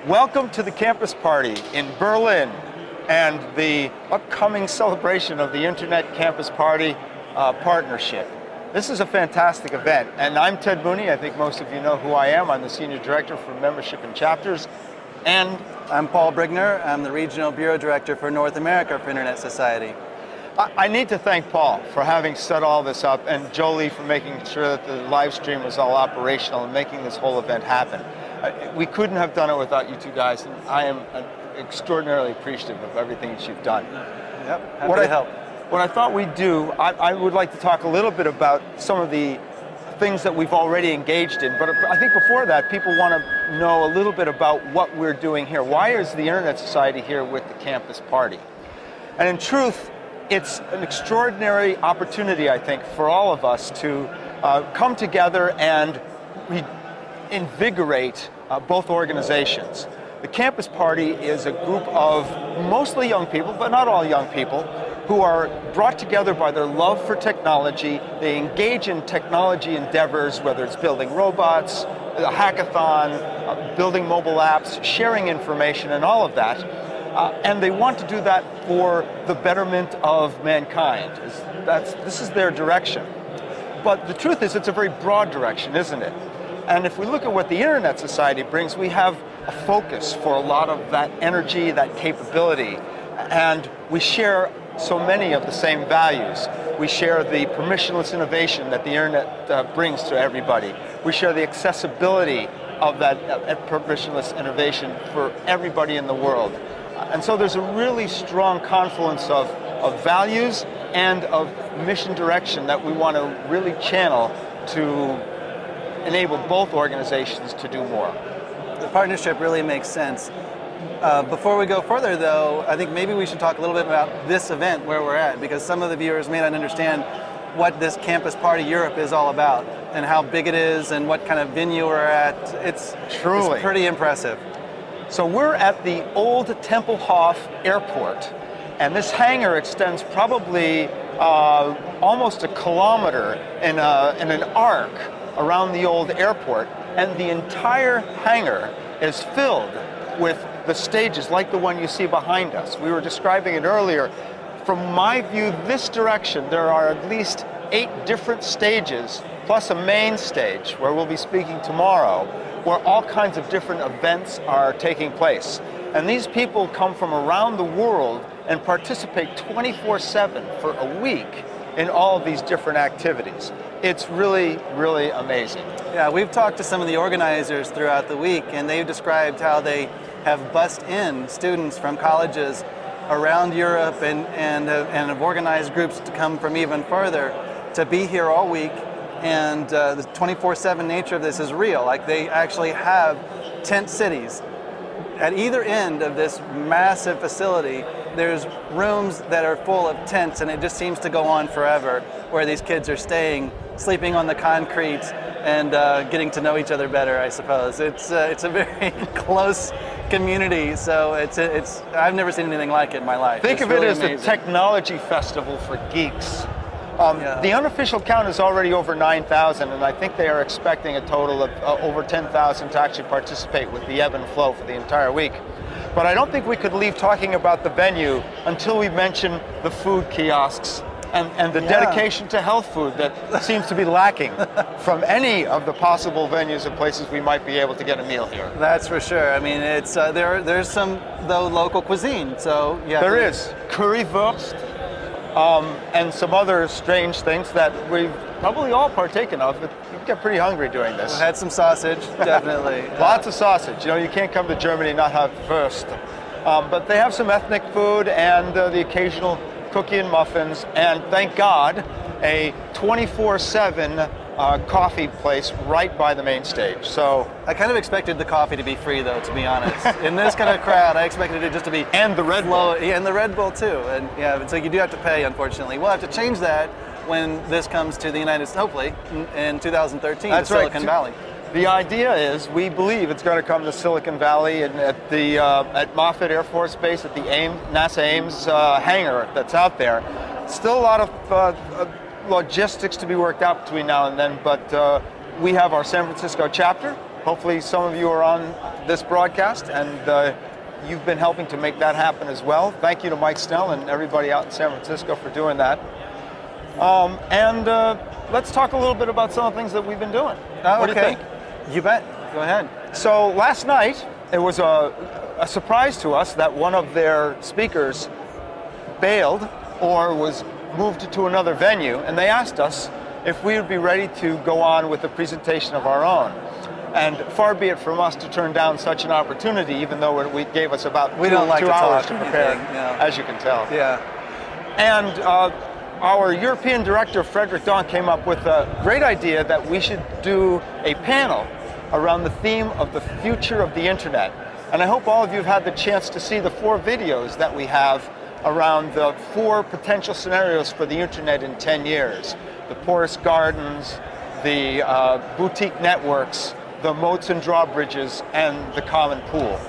Welcome to the campus party in Berlin and the upcoming celebration of the Internet Campus Party partnership. This is a fantastic event, and I'm Ted Mooney. I think most of you know who I am. I'm the Senior Director for Membership and Chapters, and I'm Paul Brigner. I'm the Regional Bureau Director for North America for Internet Society. I need to thank Paul for having set all this up, and Jolie for making sure that the live stream was all operational and making this whole event happen. We couldn't have done it without you two guys, and I am extraordinarily appreciative of everything that you've done. Yep, happy to help. What I thought we'd do, I would like to talk a little bit about some of the things that we've already engaged in, but I think before that, people want to know a little bit about what we're doing here. Why is the Internet Society here with the campus party? And in truth, it's an extraordinary opportunity, I think, for all of us to come together and invigorate both organizations. The Campus Party is a group of mostly young people, but not all young people, who are brought together by their love for technology. They engage in technology endeavors, whether it's building robots, a hackathon, building mobile apps, sharing information, and all of that. And they want to do that for the betterment of mankind. This is their direction. But the truth is, it's a very broad direction, isn't it? And if we look at what the Internet Society brings, we have a focus for a lot of that energy, that capability, and we share so many of the same values. We share the permissionless innovation that the Internet brings to everybody. We share the accessibility of that permissionless innovation for everybody in the world. And so there's a really strong confluence of values and of mission direction that we want to really channel to enable both organizations to do more. The partnership really makes sense. Before we go further, though, I think maybe we should talk a little bit about this event, where we're at, because some of the viewers may not understand what this Campus Party Europe is all about and how big it is and what kind of venue we're at. It's pretty impressive. So we're at the old Tempelhof Airport, and this hangar extends probably almost a kilometer in an arc around the old airport, and the entire hangar is filled with the stages like the one you see behind us. We were describing it earlier. From my view, this direction, there are at least 8 different stages, plus a main stage where we'll be speaking tomorrow, where all kinds of different events are taking place. And these people come from around the world and participate 24/7 for a week in all of these different activities. It's really, really amazing. Yeah, we've talked to some of the organizers throughout the week, and they've described how they have bussed in students from colleges around Europe and have organized groups to come from even further to be here all week. And the 24/7 nature of this is real. Like, they actually have tent cities. At either end of this massive facility, there's rooms that are full of tents, and it just seems to go on forever, where these kids are staying, sleeping on the concrete, and getting to know each other better, I suppose. It's a very close community, so I've never seen anything like it in my life. Think of it as a technology festival for geeks. The unofficial count is already over 9,000, and I think they are expecting a total of over 10,000 to actually participate with the ebb and flow for the entire week. But I don't think we could leave talking about the venue until we mention the food kiosks and the dedication to health food that seems to be lacking from any of the possible venues and places we might be able to get a meal here. That's for sure. I mean, it's there's some, though, local cuisine. So yeah, there is currywurst. And some other strange things that we've probably all partaken of. But you get pretty hungry doing this. We had some sausage, definitely. Lots of sausage. You know, you can't come to Germany and not have Wurst. But they have some ethnic food and the occasional cookie and muffins, and thank God, a 24/7 coffee place right by the main stage. So I kind of expected the coffee to be free, though, to be honest. In this kind of crowd, I expected it just to be and the Red Bull. Yeah, and the Red Bull too. And yeah, so you do have to pay, unfortunately. We'll have to change that when this comes to the United States, hopefully in 2013. That's to Silicon Valley. The idea is, we believe it's going to come to Silicon Valley and at Moffett Air Force Base, at the NASA Ames hangar that's out there. Still a lot of logistics to be worked out between now and then, but we have our San Francisco chapter Hopefully some of you are on this broadcast, and you've been helping to make that happen as well. Thank you to Mike Snell and everybody out in San Francisco for doing that. Let's talk a little bit about some of the things that we've been doing. What do you think? You bet. Go ahead. So last night, it was a surprise to us that one of their speakers bailed or was moved to another venue, and they asked us if we would be ready to go on with a presentation of our own. And far be it from us to turn down such an opportunity, even though it gave us about two hours to prepare, as you can tell. Yeah. And our European director, Frederick Donk, came up with a great idea that we should do a panel around the theme of the future of the internet. And I hope all of you have had the chance to see the 4 videos that we have around the 4 potential scenarios for the internet in 10 years. The porous gardens, the boutique networks, the moats and drawbridges, and the common pool.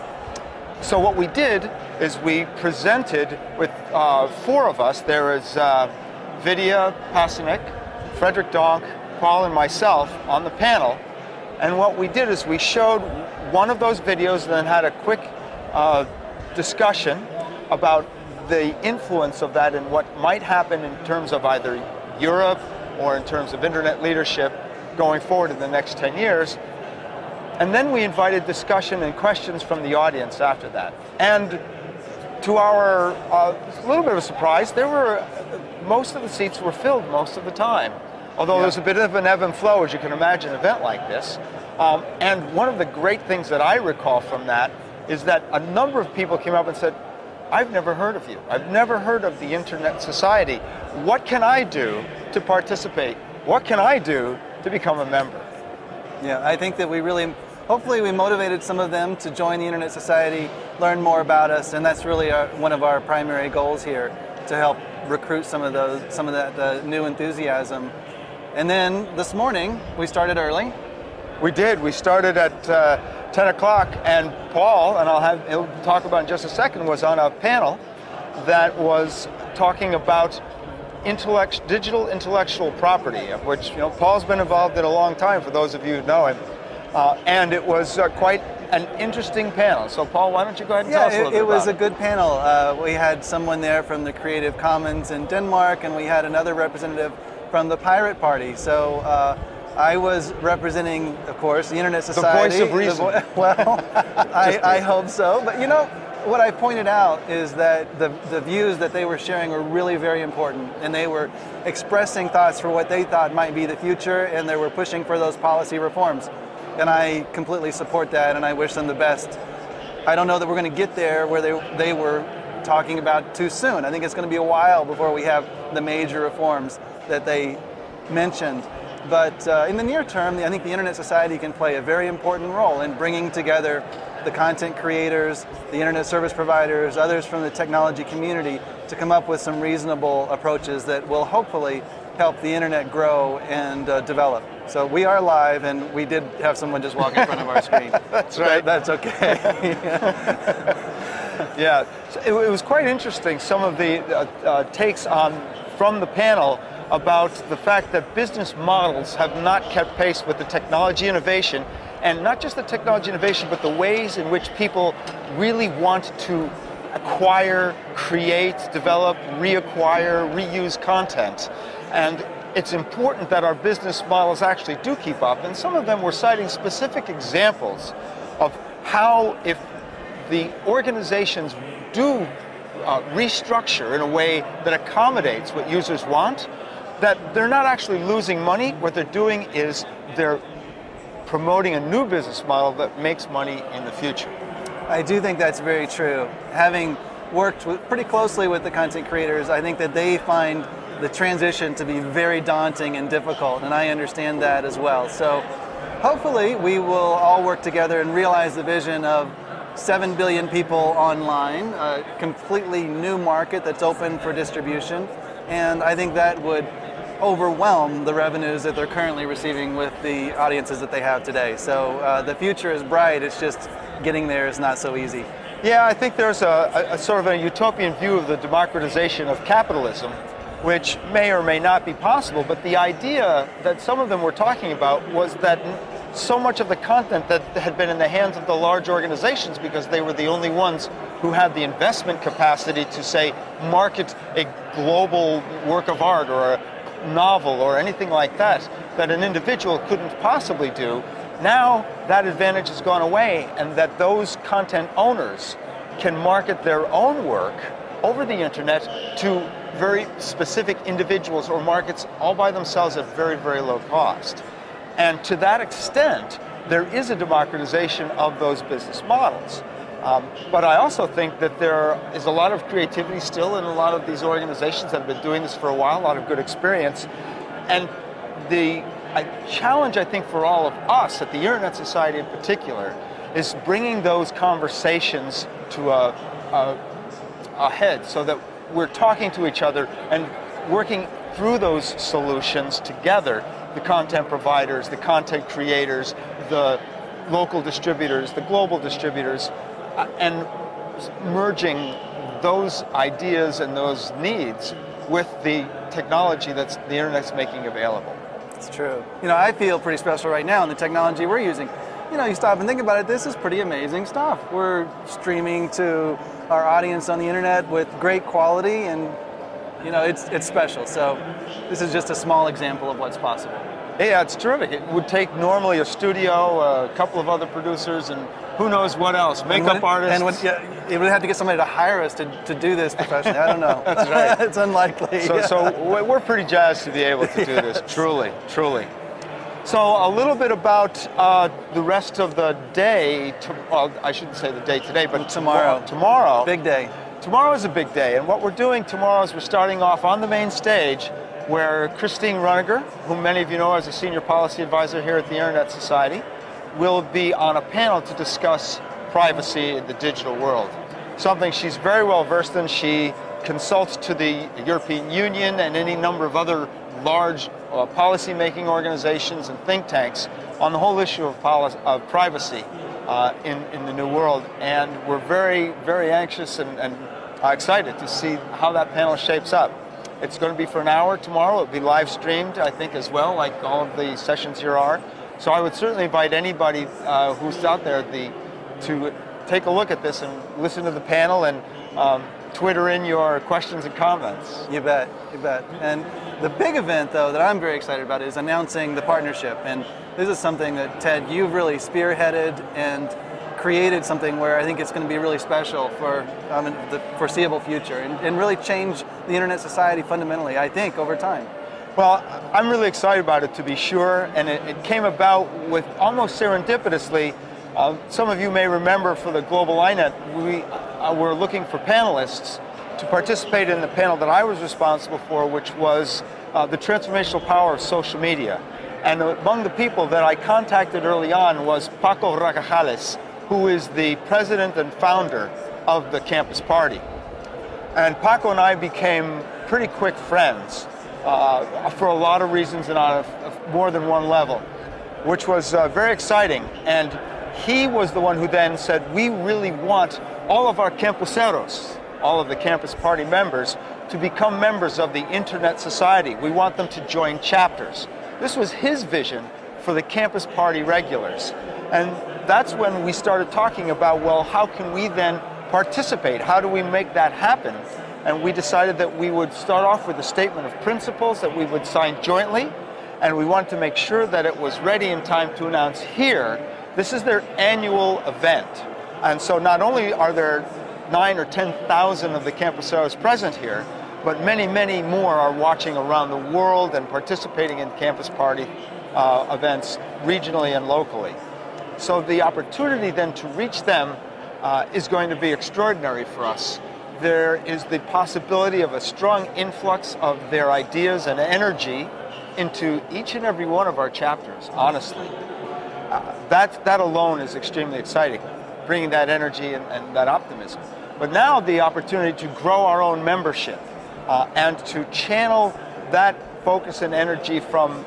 So what we did is we presented with 4 of us. There is Vidya Pasanik, Frederick Donk, Paul, and myself on the panel. And what we did is we showed one of those videos and then had a quick discussion about the influence of that and what might happen in terms of either Europe or in terms of internet leadership going forward in the next 10 years. And then we invited discussion and questions from the audience after that. And to our little bit of a surprise, most of the seats were filled most of the time. Although there's a bit of an ebb and flow, as you can imagine, an event like this. And one of the great things that I recall from that is that a number of people came up and said, I've never heard of you. I've never heard of the Internet Society. What can I do to participate? What can I do to become a member? Yeah, I think that hopefully we motivated some of them to join the Internet Society, learn more about us, and that's really one of our primary goals here, to help recruit some of that new enthusiasm. And then this morning, we started early. We did. We started at 10 o'clock, and Paul, and he'll talk about in just a second, was on a panel that was talking about digital intellectual property, of which Paul's been involved in a long time, for those of you who know him. And it was quite an interesting panel. So Paul, why don't you go ahead and tell us a little bit about it? It was a good panel. We had someone there from the Creative Commons in Denmark, and we had another representative from the Pirate Party. So I was representing, of course, the Internet Society. The voice of reason. Well, I hope so. But what I pointed out is that the views that they were sharing were really very important, and they were expressing thoughts for what they thought might be the future, and they were pushing for those policy reforms. And I completely support that, and I wish them the best. I don't know that we're going to get there where they were talking about too soon. I think it's going to be a while before we have the major reforms that they mentioned. But in the near term, I think the Internet Society can play a very important role in bringing together the content creators, the internet service providers, others from the technology community to come up with some reasonable approaches that will hopefully help the internet grow and develop. So we are live, and we did have someone just walk in front of our screen. That's right. That's okay. Yeah, so it was quite interesting, some of the takes from the panel about the fact that business models have not kept pace with the technology innovation, and not just the technology innovation, but the ways in which people really want to acquire, create, develop, reacquire, reuse content. And it's important that our business models actually do keep up, and some of them were citing specific examples of how, if the organizations do restructure in a way that accommodates what users want, that they're not actually losing money. What they're doing is they're promoting a new business model that makes money in the future. I do think that's very true. Having worked pretty closely with the content creators, I think that they find the transition to be very daunting and difficult, and I understand that as well. So hopefully we will all work together and realize the vision of 7 billion people online, a completely new market that's open for distribution, and I think that would overwhelm the revenues that they're currently receiving with the audiences that they have today. So the future is bright, it's just getting there is not so easy. Yeah, I think there's a sort of a utopian view of the democratization of capitalism, which may or may not be possible, but the idea that some of them were talking about was that so much of the content that had been in the hands of the large organizations because they were the only ones who had the investment capacity to, say, market a global work of art or a novel or anything like that, that an individual couldn't possibly do. Now that advantage has gone away, and that those content owners can market their own work over the internet to very specific individuals or markets all by themselves at very, very low cost. And to that extent, there is a democratization of those business models. But I also think that there is a lot of creativity still in a lot of these organizations that have been doing this for a while, a lot of good experience. And the challenge, I think, for all of us at the Internet Society in particular is bringing those conversations to a head so that we're talking to each other and working through those solutions together, the content providers, the content creators, the local distributors, the global distributors, and merging those ideas and those needs with the technology that the Internet's making available. It's true. You know, I feel pretty special right now in the technology we're using. You know, you stop and think about it, this is pretty amazing stuff. We're streaming to our audience on the internet with great quality, and you know, it's special. So this is just a small example of what's possible. Yeah, it's terrific. It would take normally a studio, a couple of other producers, and who knows what else, makeup artists. And it would have to get somebody to hire us to do this professionally. I don't know. That's right. It's unlikely. So we're pretty jazzed to be able to do this, truly, truly. So a little bit about the rest of the day, well, I shouldn't say the day today, but tomorrow. Tomorrow. Big day. Tomorrow is a big day, and what we're doing tomorrow is we're starting off on the main stage where Christine Runiger, whom many of you know as a senior policy advisor here at the Internet Society, will be on a panel to discuss privacy in the digital world. Something she's very well versed in. She consults to the European Union and any number of other large policy-making organizations and think tanks on the whole issue of privacy in the new world. And we're very, very anxious and excited to see how that panel shapes up. It's going to be for an hour tomorrow. It'll be live streamed, I think, as well, like all of the sessions here are. So I would certainly invite anybody who's out there to take a look at this and listen to the panel and Twitter in your questions and comments. You bet, you bet. And the big event, though, that I'm very excited about is announcing the partnership. And this is something that, Ted, you've really spearheaded and created something where I think it's going to be really special for the foreseeable future and really change the Internet Society fundamentally, I think, over time. Well, I'm really excited about it, to be sure, and it came about with almost serendipitously. Some of you may remember for the Global INET, we were looking for panelists to participate in the panel that I was responsible for, which was the transformational power of social media. And among the people that I contacted early on was Paco Racajales, who is the president and founder of the Campus Party. And Paco and I became pretty quick friends for a lot of reasons and on more than one level, which was very exciting. And he was the one who then said, we really want all of our campuseros, all of the Campus Party members, to become members of the Internet Society. We want them to join chapters. This was his vision for the Campus Party regulars. And that's when we started talking about, well, how can we then participate? How do we make that happen? And we decided that we would start off with a statement of principles that we would sign jointly, and we wanted to make sure that it was ready in time to announce here. This is their annual event. And so not only are there 9,000 or 10,000 of the campuseros present here, but many, many more are watching around the world and participating in Campus Party events regionally and locally. So the opportunity then to reach them is going to be extraordinary for us. There is the possibility of a strong influx of their ideas and energy into each and every one of our chapters, honestly. That alone is extremely exciting, bringing that energy and that optimism. But now the opportunity to grow our own membership and to channel that focus and energy from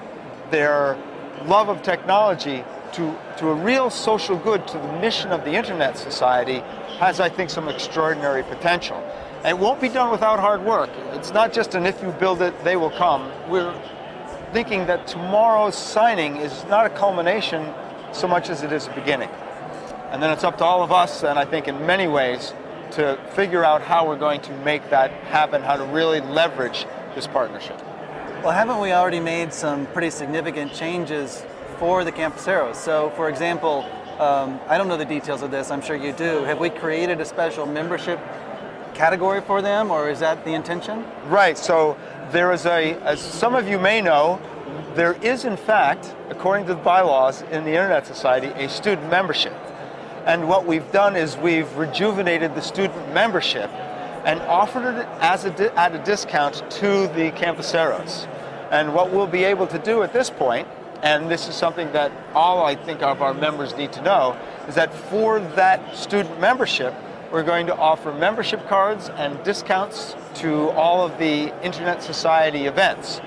their love of technology to a real social good, to the mission of the Internet Society, has, I think, some extraordinary potential. And it won't be done without hard work. It's not just an if you build it, they will come. We're thinking that tomorrow's signing is not a culmination so much as it is a beginning. And then it's up to all of us, and I think in many ways, to figure out how we're going to make that happen, how to really leverage this partnership. Well, haven't we already made some pretty significant changes for the campuseros? So, for example, I don't know the details of this, I'm sure you do. Have we created a special membership category for them, or is that the intention? Right, so there is as some of you may know, there is in fact, according to the bylaws in the Internet Society, a student membership. And what we've done is we've rejuvenated the student membership and offered it as at a discount to the campuseros. And what we'll be able to do at this point, and this is something that all I think of our members need to know, is that for that student membership, we're going to offer membership cards and discounts to all of the Internet Society events.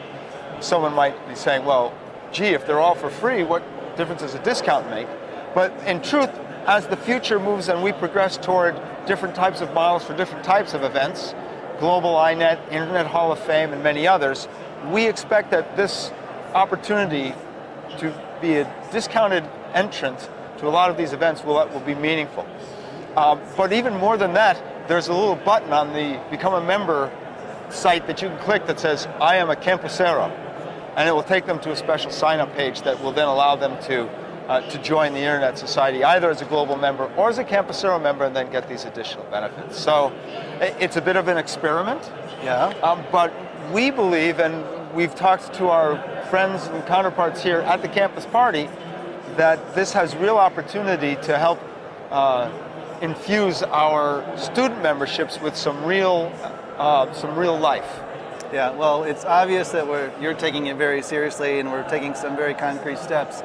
Someone might be saying, well, gee, if they're all for free, what difference does a discount make? But in truth, as the future moves and we progress toward different types of models for different types of events, Global INET, Internet Hall of Fame, and many others, we expect that this opportunity to be a discounted entrant to a lot of these events will be meaningful. But even more than that, there's a little button on the Become a Member site that you can click that says, I am a campusero. And it will take them to a special sign-up page that will then allow them to join the Internet Society, either as a global member or as a campusero member, and then get these additional benefits. So it's a bit of an experiment. Yeah. But we believe, and we've talked to our friends and counterparts here at the campus party, that this has real opportunity to help infuse our student memberships with some real life. Yeah, well, it's obvious that you're taking it very seriously, and we're taking some very concrete steps,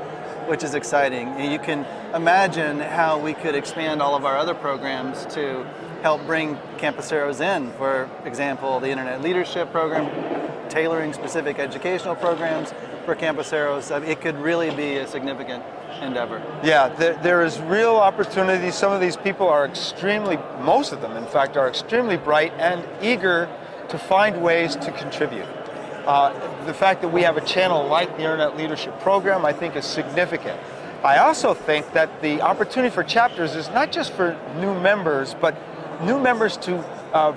which is exciting. And you can imagine how we could expand all of our other programs to help bring campuseros in. For example, the Internet Leadership Program, tailoring specific educational programs for campuseros. It could really be a significant endeavor. Yeah, there is real opportunity. Some of these people are most of them in fact, are extremely bright and eager to find ways to contribute. The fact that we have a channel like the Internet Leadership Program, I think, is significant. I also think that the opportunity for chapters is not just for new members, but new members to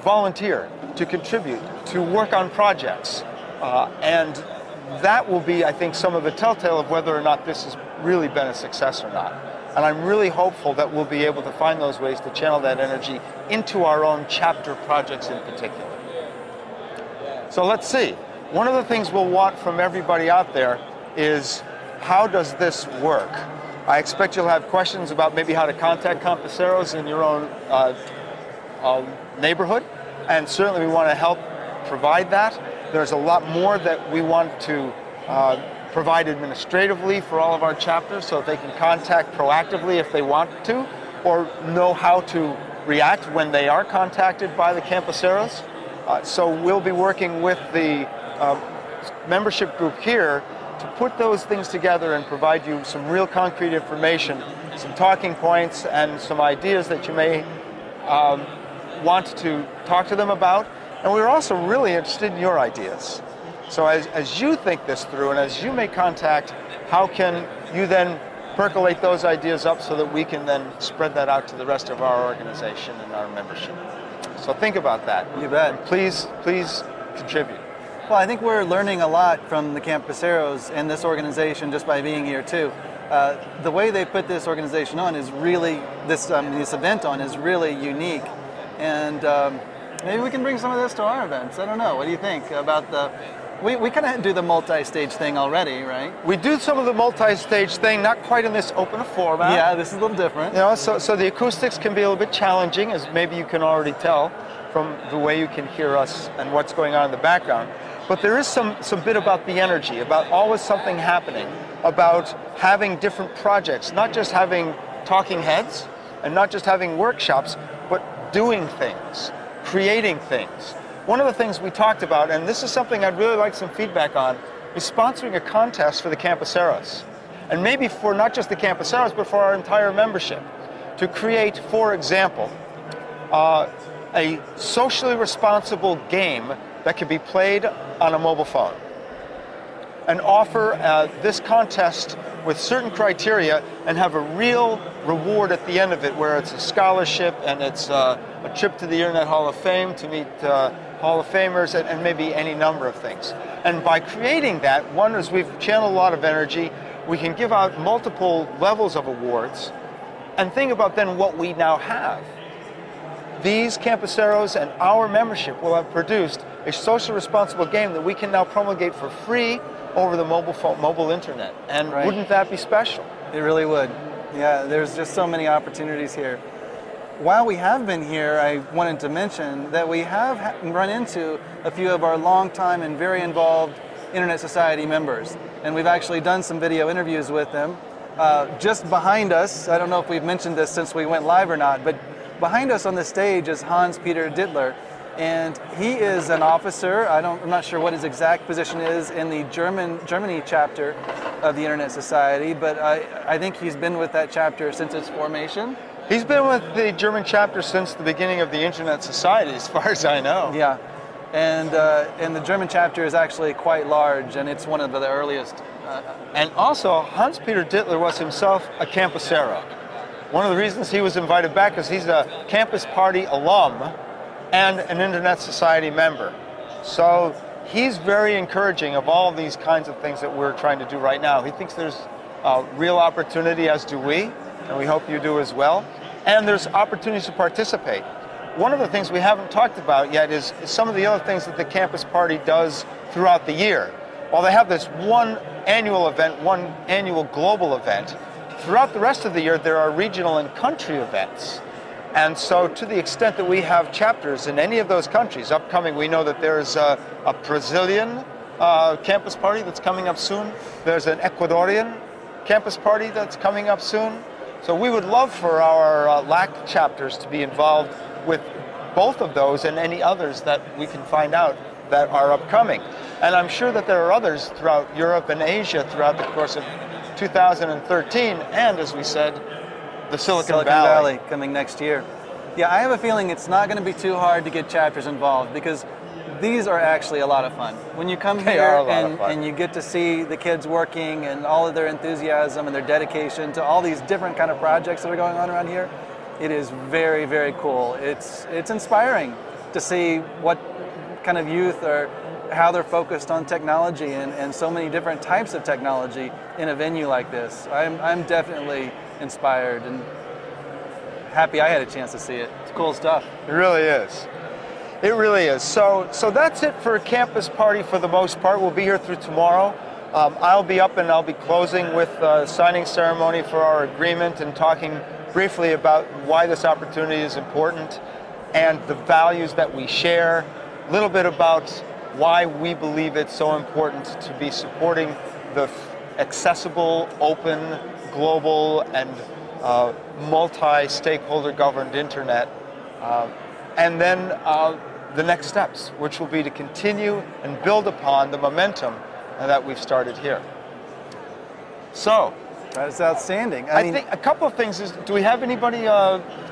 volunteer, to contribute, to work on projects. And that will be, I think, some of the telltale of whether or not this has really been a success or not. And I'm really hopeful that we'll be able to find those ways to channel that energy into our own chapter projects in particular. So let's see. One of the things we'll want from everybody out there is, how does this work? I expect you'll have questions about maybe how to contact campuseros in your own neighborhood, and certainly we want to help provide that. There's a lot more that we want to provide administratively for all of our chapters, so that they can contact proactively if they want to, or know how to react when they are contacted by the campuseros. So we'll be working with the membership group here to put those things together and provide you some real concrete information, some talking points, and some ideas that you may want to talk to them about. And we're also really interested in your ideas. So as you think this through and as you make contact, how can you then percolate those ideas up so that we can then spread that out to the rest of our organization and our membership? So think about that. You bet. And please contribute. Well, I think we're learning a lot from the campuseros and this organization just by being here too. The way they put this organization on is really, this event on is really unique. And maybe we can bring some of this to our events. I don't know. What do you think about we kind of do the multi-stage thing already, right? We do some of the multi-stage thing, not quite in this open format. Yeah, this is a little different. You know, so the acoustics can be a little bit challenging, as maybe you can already tell from the way you can hear us and what's going on in the background. But there is some bit about the energy, about always something happening, about having different projects, not just having talking heads and not just having workshops, but doing things, creating things. One of the things we talked about, and this is something I'd really like some feedback on, is sponsoring a contest for the campuseros. And maybe for not just the campuseros, but for our entire membership. To create, for example, a socially responsible game that can be played on a mobile phone. And offer this contest with certain criteria and have a real reward at the end of it, where it's a scholarship and it's a trip to the Internet Hall of Fame to meet Hall of Famers and maybe any number of things. And by creating that, one is we've channeled a lot of energy. We can give out multiple levels of awards. And think about then what we now have. These campuseros and our membership will have produced a social responsible game that we can now promulgate for free over the mobile internet. And right. Wouldn't that be special? It really would. Yeah, there's just so many opportunities here. While we have been here, I wanted to mention that we have run into a few of our longtime and very involved Internet Society members. And we've actually done some video interviews with them. Just behind us, I don't know if we've mentioned this since we went live or not, but behind us on the stage is Hans-Peter Dittler. And he is an officer. I'm not sure what his exact position is in the Germany chapter of the Internet Society, but I think he's been with that chapter since its formation. He's been with the German chapter since the beginning of the Internet Society, as far as I know. Yeah, and the German chapter is actually quite large, and it's one of the earliest. And also, Hans-Peter Dittler was himself a campusero. One of the reasons he was invited back is he's a Campus Party alum and an Internet Society member. So he's very encouraging of all these kinds of things that we're trying to do right now. He thinks there's real opportunity, as do we, and we hope you do as well. And there's opportunities to participate. One of the things we haven't talked about yet is some of the other things that the Campus Party does throughout the year. While they have this one annual event, one annual global event, throughout the rest of the year there are regional and country events. And so to the extent that we have chapters in any of those countries, upcoming, we know that there's a Brazilian campus party that's coming up soon. There's an Ecuadorian campus party that's coming up soon. So we would love for our LAC chapters to be involved with both of those and any others that we can find out that are upcoming. And I'm sure that there are others throughout Europe and Asia throughout the course of 2013, and as we said, the Silicon Valley coming next year. Yeah, I have a feeling it's not going to be too hard to get chapters involved, because these are actually a lot of fun. When you come here and you get to see the kids working and all of their enthusiasm and their dedication to all these different kind of projects that are going on around here, it is very, very cool. It's inspiring to see what kind of youth are, how they're focused on technology and so many different types of technology in a venue like this. I'm definitely inspired and happy I had a chance to see it. It's cool stuff. It really is. It really is. So that's it for Campus Party for the most part. We'll be here through tomorrow. I'll be up and I'll be closing with a signing ceremony for our agreement and talking briefly about why this opportunity is important and the values that we share, a little bit about why we believe it's so important to be supporting the accessible, open, global, and multi-stakeholder governed internet. And then the next steps, which will be to continue and build upon the momentum that we've started here. So, that is outstanding. I think a couple of things is, do we have anybody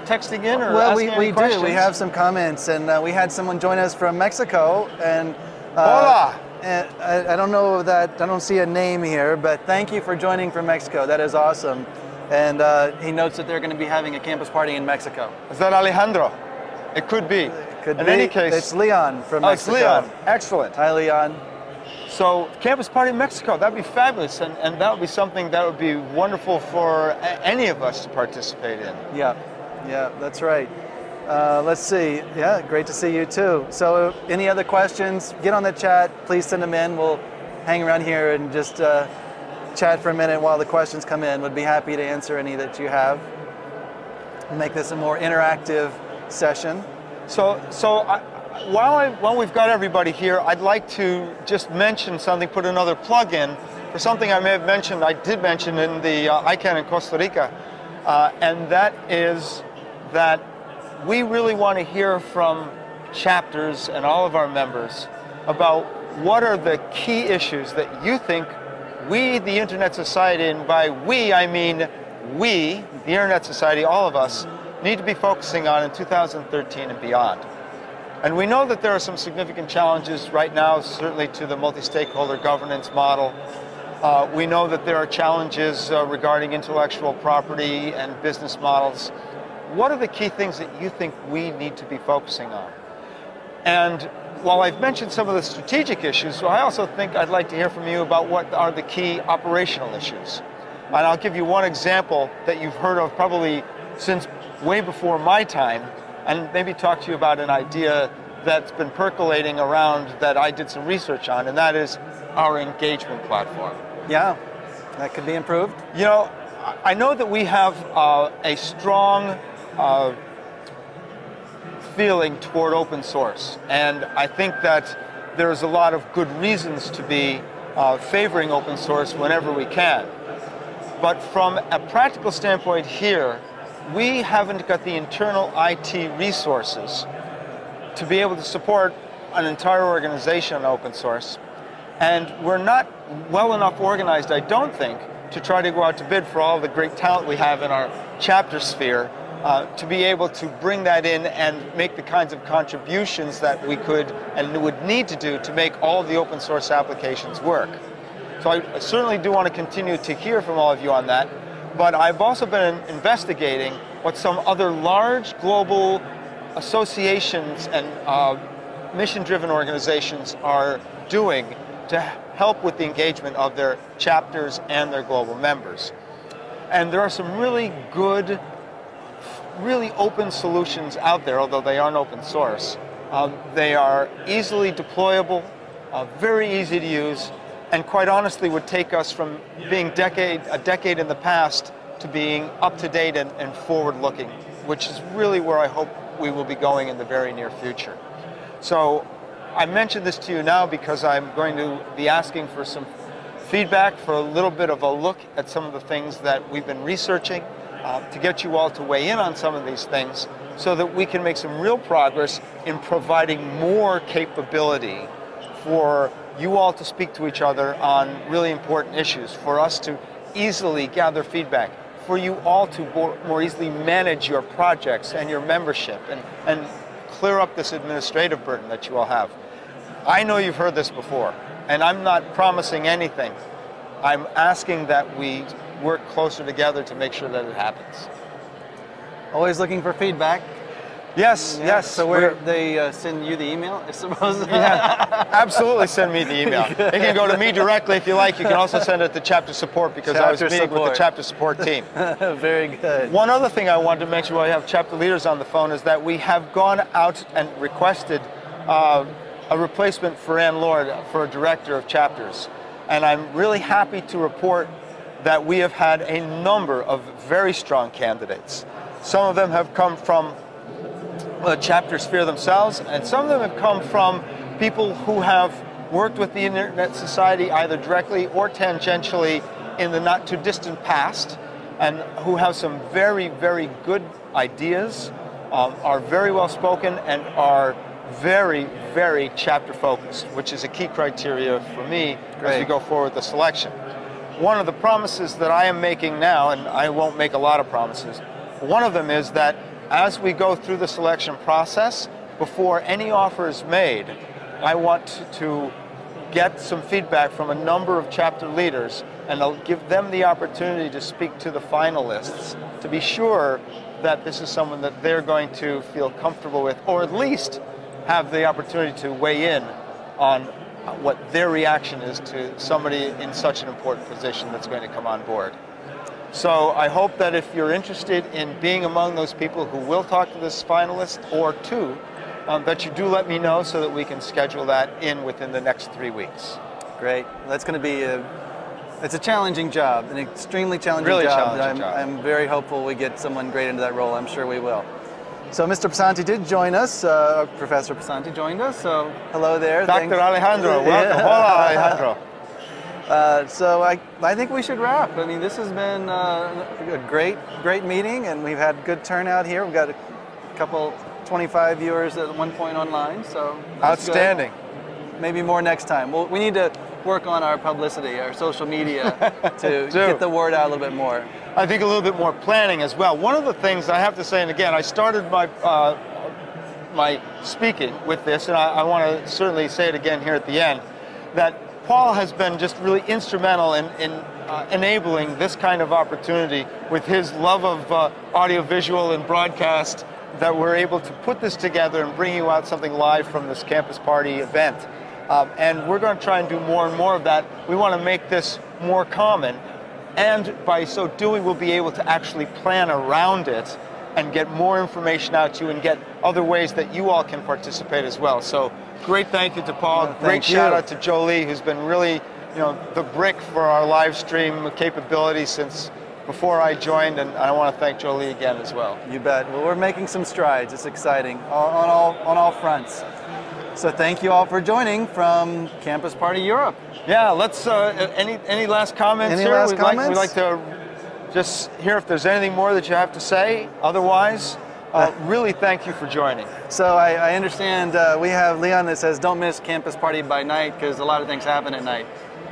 texting in or well, asking any questions? We have some comments, and we had someone join us from Mexico, and hola. And I don't know that, I don't see a name here, but thank you for joining from Mexico. That is awesome. And he notes that they're going to be having a campus party in Mexico. Is that Alejandro? It could be. It could in be. any case, it's Leon from Mexico. It's Leon. Excellent. Hi, Leon. So, campus party in Mexico, that'd be fabulous, and that would be something that would be wonderful for any of us to participate in. Yeah, that's right. Let's see. Yeah, great to see you too. So, any other questions? Get on the chat. Please send them in. We'll hang around here and just chat for a minute while the questions come in. Would be happy to answer any that you have. Make this a more interactive session. While we've got everybody here, I'd like to just mention something, put another plug in for something I may have mentioned, I did mention in the ICANN in Costa Rica, and that is that we really want to hear from chapters and all of our members about what are the key issues that you think we, the Internet Society, and by we, I mean we, the Internet Society, all of us, need to be focusing on in 2013 and beyond. And we know that there are some significant challenges right now, certainly to the multi-stakeholder governance model. We know that there are challenges regarding intellectual property and business models. What are the key things that you think we need to be focusing on? And while I've mentioned some of the strategic issues, I also think I'd like to hear from you about what are the key operational issues. And I'll give you one example that you've heard of probably since way before my time, and maybe talk to you about an idea that's been percolating around that I did some research on, and that is our engagement platform. Yeah, that could be improved. You know, I know that we have a strong feeling toward open source, and I think that there's a lot of good reasons to be favoring open source whenever we can. But from a practical standpoint here, we haven't got the internal IT resources to be able to support an entire organization on open source. And we're not well enough organized, I don't think, to try to go out to bid for all the great talent we have in our chapter sphere to be able to bring that in and make the kinds of contributions that we could and would need to do to make all of the open source applications work. So I certainly do want to continue to hear from all of you on that, but I've also been investigating what some other large global associations and mission-driven organizations are doing to help with the engagement of their chapters and their global members. And there are some really good, really open solutions out there, although they aren't open source. They are easily deployable, very easy to use, and quite honestly would take us from being a decade in the past to being up to date and forward-looking, which is really where I hope we will be going in the very near future. So I mentioned this to you now because I'm going to be asking for some feedback, for a little bit of a look at some of the things that we've been researching, to get you all to weigh in on some of these things so that we can make some real progress in providing more capability for you all to speak to each other on really important issues, for us to easily gather feedback, for you all to more easily manage your projects and your membership and clear up this administrative burden that you all have. I know you've heard this before, and I'm not promising anything. I'm asking that we work closer together to make sure that it happens. Always looking for feedback. Yes, yes. So where they send you the email, I suppose? Yeah, absolutely send me the email. You can go to me directly if you like. You can also send it to chapter support because I was meeting with the chapter support team. Very good. One other thing I wanted to mention while we have chapter leaders on the phone is that we have gone out and requested a replacement for Ann Lord for a director of chapters. And I'm really happy to report that we have had a number of very strong candidates. Some of them have come from the chapter sphere themselves, and some of them have come from people who have worked with the Internet Society either directly or tangentially in the not too distant past, and who have some very, very good ideas, are very well spoken, and are very, very chapter focused, which is a key criteria for me as we go forward with the selection. One of the promises that I am making now, and I won't make a lot of promises, one of them is that as we go through the selection process, before any offer is made, I want to get some feedback from a number of chapter leaders, and I'll give them the opportunity to speak to the finalists to be sure that this is someone that they're going to feel comfortable with, or at least have the opportunity to weigh in on what their reaction is to somebody in such an important position that's going to come on board. So I hope that if you're interested in being among those people who will talk to this finalist or two, that you do let me know so that we can schedule that in within the next 3 weeks. Great. That's going to be it's a challenging job, an extremely challenging really job. Challenging job. I'm very hopeful we get someone great into that role. I'm sure we will. So Mr. Pasanti did join us. Professor Pasanti joined us. So hello there. Dr. Alejandro, welcome. Hola, Alejandro. So I think we should wrap. I mean, this has been a great meeting, and we've had good turnout here. We've got a couple 25 viewers at one point online, so outstanding. Good. Maybe more next time. Well, we need to work on our publicity, our social media, to get the word out a little bit more. I think a little bit more planning as well. One of the things I have to say, and again, I started my my speaking with this, and I want to certainly say it again here at the end, that Paul has been just really instrumental in enabling this kind of opportunity with his love of audiovisual and broadcast, that we're able to put this together and bring you out something live from this campus party event. And we're going to try and do more and more of that. We want to make this more common, and by so doing, we'll be able to actually plan around it and get more information out to you and get other ways that you all can participate as well. So great thank you to Paul. Well, great shout out to Jolie, who's been really, the brick for our live stream capability since before I joined, and I want to thank Jolie again as well. You bet. Well, we're making some strides. It's exciting on all fronts. So thank you all for joining from Campus Party Europe. Yeah, let's, any last comments here? Last comments? We'd like to just hear if there's anything more that you have to say. Otherwise, really thank you for joining. So I understand we have Leon that says don't miss Campus Party by night because a lot of things happen at night.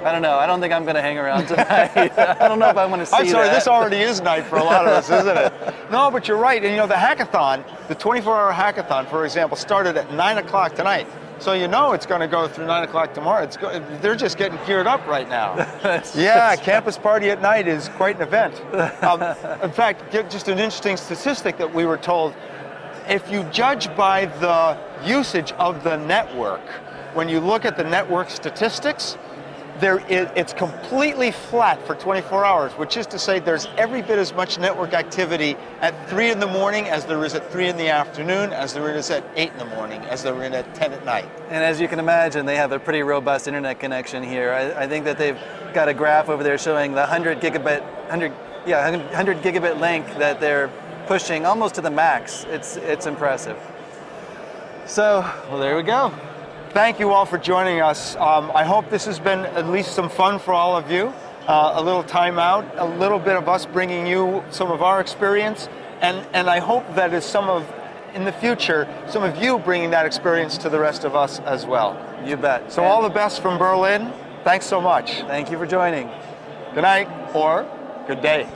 I don't know. I don't think I'm going to hang around tonight. I don't know if I want to see that. I'm sorry, this already is night for a lot of us, isn't it? No, but you're right. And the hackathon, the 24-hour hackathon, for example, started at 9 o'clock tonight. So it's going to go through 9 o'clock tomorrow. They're just getting geared up right now. Yeah, Campus Party at night is quite an event. In fact, just an interesting statistic that we were told, if you judge by the usage of the network, when you look at the network statistics, it's completely flat for 24 hours, which is to say there's every bit as much network activity at 3 in the morning as there is at 3 in the afternoon, as there is at 8 in the morning, as there is at 10 at night. And as you can imagine, they have a pretty robust internet connection here. I think that they've got a graph over there showing the 100 gigabit link that they're pushing almost to the max. It's impressive. So, well, there we go. Thank you all for joining us. I hope this has been at least some fun for all of you. A little time out, a little bit of us bringing you some of our experience, and I hope that in the future, some of you bringing that experience to the rest of us as well. You bet. So all the best from Berlin. Thanks so much. Thank you for joining. Good night, or good day.